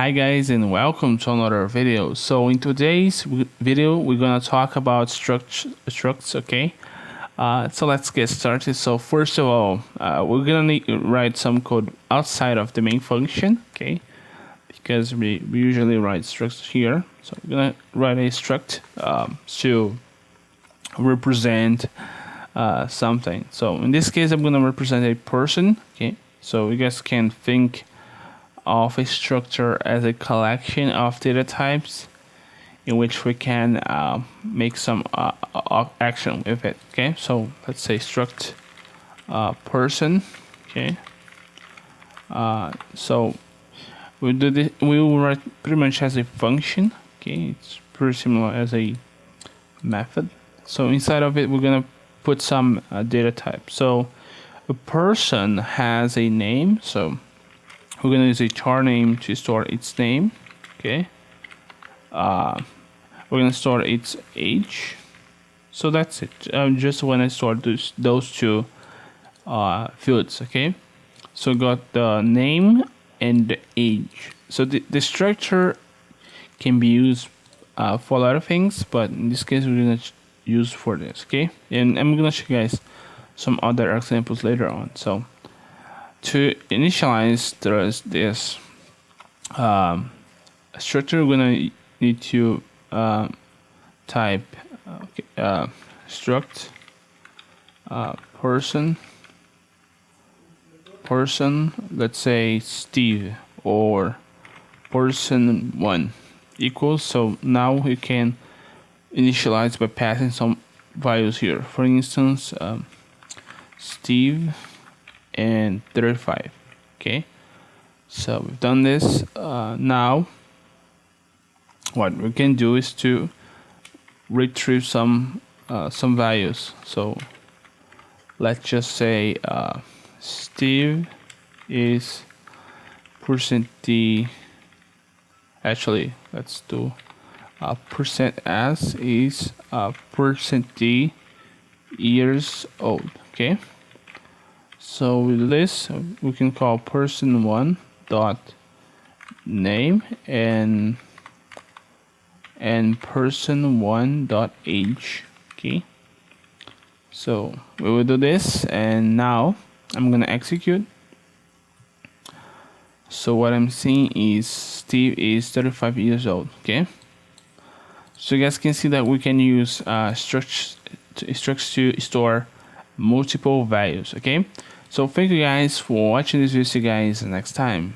Hi guys and welcome to another video. So in today's video we're gonna talk about structs, okay? So let's get started. So first of all, we're gonna need to write some code outside of the main function, okay? Because we usually write structs here. So we're gonna write a struct to represent something. So in this case I'm gonna represent a person, okay? So you guys can think of a structure as a collection of data types in which we can make some action with it. Okay, so let's say struct person. Okay, so we do this. We will write pretty much as a function. Okay, it's pretty similar as a method. So inside of it, we're gonna put some data type. So a person has a name. So we're gonna use a char name to store its name. Okay. We're gonna store its age. So that's it. Just when I store those two fields. Okay. So got the name and the age. So the structure can be used for a lot of things, but in this case we're gonna use for this. Okay. And I'm gonna show you guys some other examples later on. So to initialize this structure, we're gonna need to type struct person, let's say Steve, or person1 equals. So now we can initialize by passing some values here. For instance, Steve and 35. Okay, so we've done this. Now what we can do is to retrieve some values. So let's just say Steve is %d. Actually, let's do %s is %d years old. Okay, so with this we can call person1 dot name and person1 dot age. Okay, so we will do this, and now I'm gonna execute. So what I'm seeing is Steve is 35 years old. Okay, so you guys can see that we can use structs to store multiple values. Okay, so thank you guys for watching this video. See you guys next time.